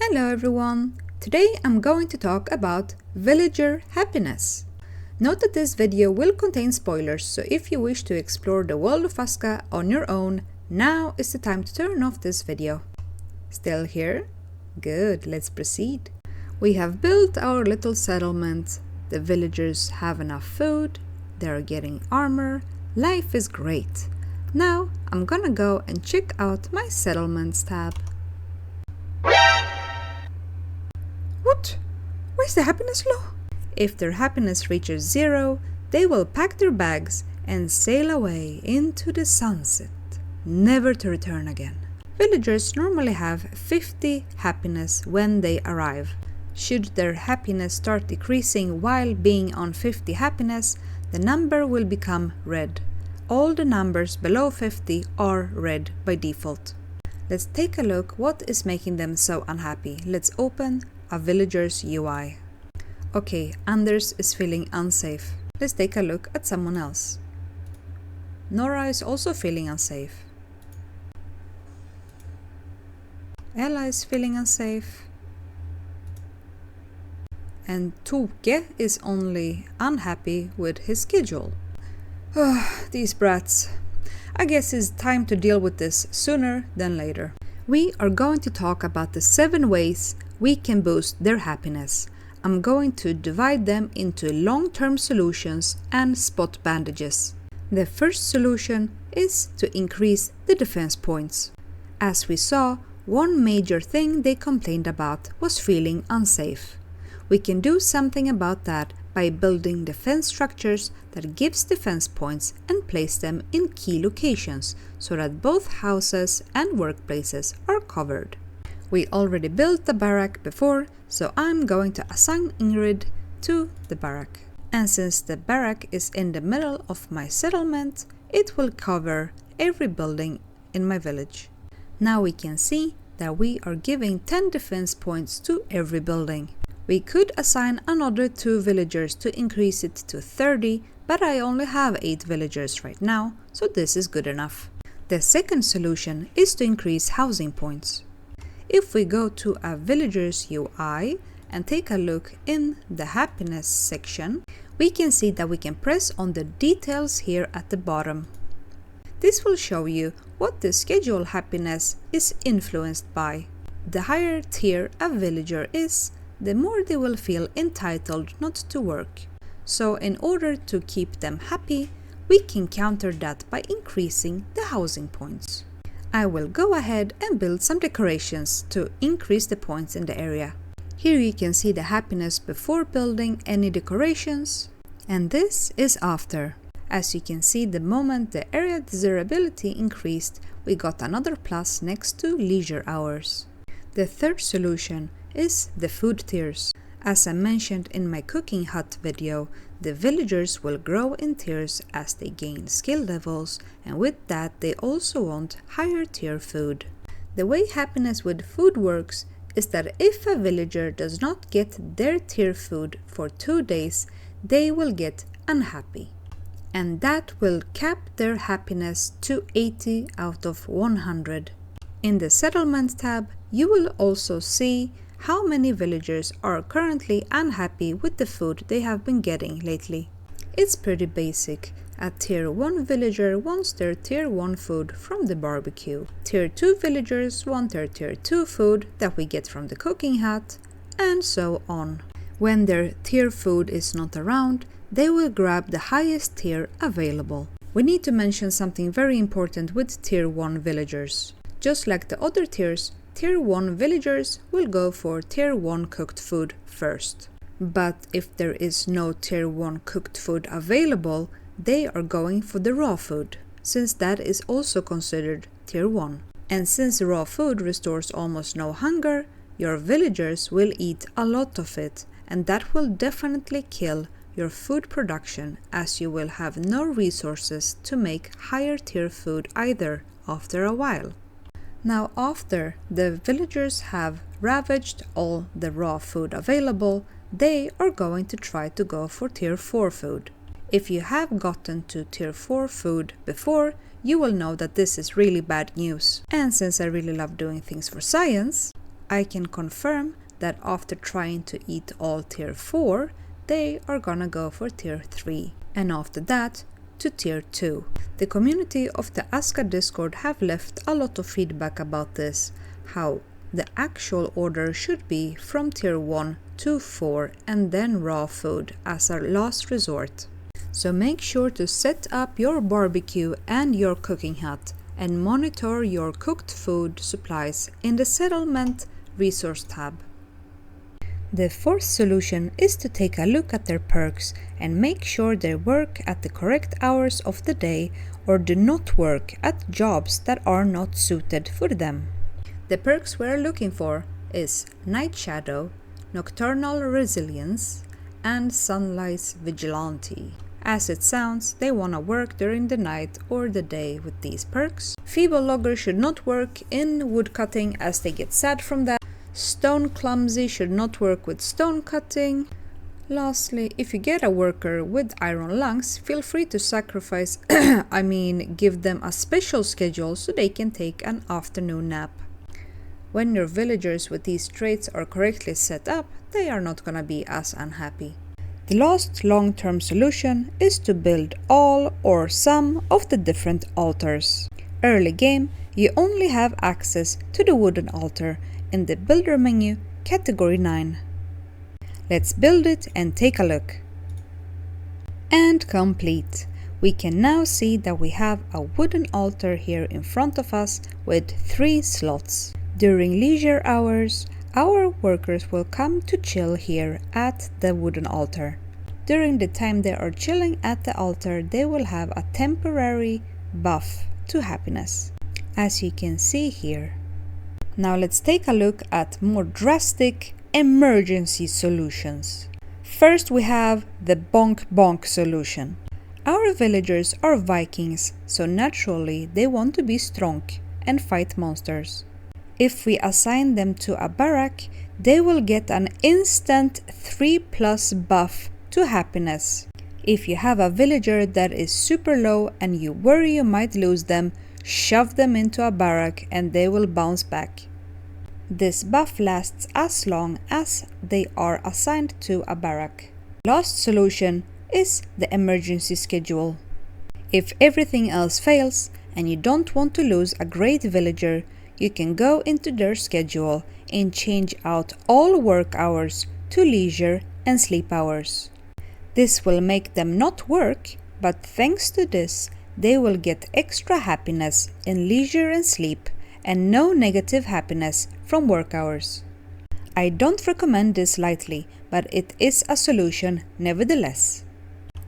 Hello everyone! Today I'm going to talk about villager happiness. Note that this video will contain spoilers, so if you wish to explore the world of Aska on your own, now is the time to turn off this video. Still here? Good, let's proceed. We have built our little settlement, the villagers have enough food, they are getting armor, life is great. Now I'm gonna go and check out my settlements tab. What? Where's the happiness low? If their happiness reaches 0, they will pack their bags and sail away into the sunset, never to return again. Villagers normally have 50 happiness when they arrive. Should their happiness start decreasing while being on 50 happiness, the number will become red. All the numbers below 50 are red by default. Let's take a look what is making them so unhappy. Let's open a villager's UI. Okay, Anders is feeling unsafe. Let's take a look at someone else. Nora is also feeling unsafe. Ella is feeling unsafe. And Toke is only unhappy with his schedule. These brats. I guess it's time to deal with this sooner than later. We are going to talk about the 7 ways we can boost their happiness. I'm going to divide them into long-term solutions and spot bandages. The first solution is to increase the defense points. As we saw, one major thing they complained about was feeling unsafe. We can do something about that by building defense structures that gives defense points and place them in key locations so that both houses and workplaces are covered. We already built the barrack before, so I'm going to assign Ingrid to the barrack. And since the barrack is in the middle of my settlement, it will cover every building in my village. Now we can see that we are giving 10 defense points to every building. We could assign another 2 villagers to increase it to 30, but I only have 8 villagers right now, so this is good enough. The second solution is to increase housing points. If we go to a villager's UI and take a look in the happiness section, we can see that we can press on the details here at the bottom. This will show you what the schedule happiness is influenced by. The higher tier a villager is, the more they will feel entitled not to work. So in order to keep them happy, we can counter that by increasing the housing points. I will go ahead and build some decorations to increase the points in the area. Here you can see the happiness before building any decorations, and this is after. As you can see, the moment the area desirability increased, we got another plus next to leisure hours. The third solution is the food tiers. As I mentioned in my cooking hut video, the villagers will grow in tiers as they gain skill levels, and with that they also want higher tier food. The way happiness with food works is that if a villager does not get their tier food for 2 days, they will get unhappy. And that will cap their happiness to 80 out of 100. In the settlement tab, you will also see how many villagers are currently unhappy with the food they have been getting lately. It's pretty basic. A tier 1 villager wants their tier 1 food from the barbecue. Tier 2 villagers want their tier 2 food that we get from the cooking hut, and so on. When their tier food is not around, they will grab the highest tier available. We need to mention something very important with tier 1 villagers. Just like the other tiers, Tier 1 villagers will go for Tier 1 cooked food first. But if there is no Tier 1 cooked food available, they are going for the raw food, since that is also considered Tier 1. And since raw food restores almost no hunger, your villagers will eat a lot of it, and that will definitely kill your food production, as you will have no resources to make higher tier food either after a while. Now after the villagers have ravaged all the raw food available, they are going to try to go for tier 4 food. If you have gotten to tier 4 food before, you will know that this is really bad news. And since I really love doing things for science, I can confirm that after trying to eat all tier 4, they are gonna go for tier 3, and after that to tier 2. The community of the Aska Discord have left a lot of feedback about this, how the actual order should be from tier 1 to 4 and then raw food as a last resort. So make sure to set up your barbecue and your cooking hut and monitor your cooked food supplies in the Settlement Resource tab. The fourth solution is to take a look at their perks and make sure they work at the correct hours of the day or do not work at jobs that are not suited for them. The perks we're looking for is Night Shadow, Nocturnal Resilience, and Sunlight Vigilante. As it sounds, they wanna work during the night or the day with these perks. Feeble Logger should not work in woodcutting as they get sad from that. Stone Clumsy should not work with stone cutting. Lastly, if you get a worker with iron lungs, feel free to sacrifice, give them a special schedule so they can take an afternoon nap. When your villagers with these traits are correctly set up, they are not gonna be as unhappy. The last long-term solution is to build all or some of the different altars. Early game, you only have access to the wooden altar in the builder menu, category 9. Let's build it and take a look. And complete. We can now see that we have a wooden altar here in front of us with 3 slots. During leisure hours, our workers will come to chill here at the wooden altar. During the time they are chilling at the altar, they will have a temporary buff to happiness, as you can see here. Now let's take a look at more drastic emergency solutions. First we have the bonk bonk solution. Our villagers are Vikings, so naturally they want to be strong and fight monsters. If we assign them to a barrack, they will get an instant 3+ buff to happiness. If you have a villager that is super low and you worry you might lose them, shove them into a barrack and they will bounce back. This buff lasts as long as they are assigned to a barrack. Last solution is the emergency schedule. If everything else fails and you don't want to lose a great villager, you can go into their schedule and change out all work hours to leisure and sleep hours. This will make them not work, but thanks to this, they will get extra happiness in leisure and sleep and no negative happiness from work hours. I don't recommend this lightly, but it is a solution nevertheless.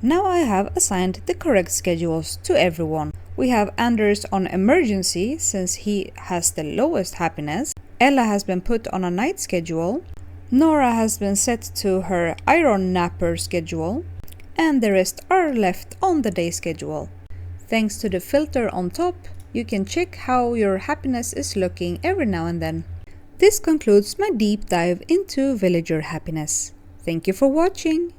Now I have assigned the correct schedules to everyone. We have Anders on emergency since he has the lowest happiness. Ella has been put on a night schedule. Nora has been set to her iron napper schedule. And the rest are left on the day schedule. Thanks to the filter on top, you can check how your happiness is looking every now and then. This concludes my deep dive into villager happiness. Thank you for watching.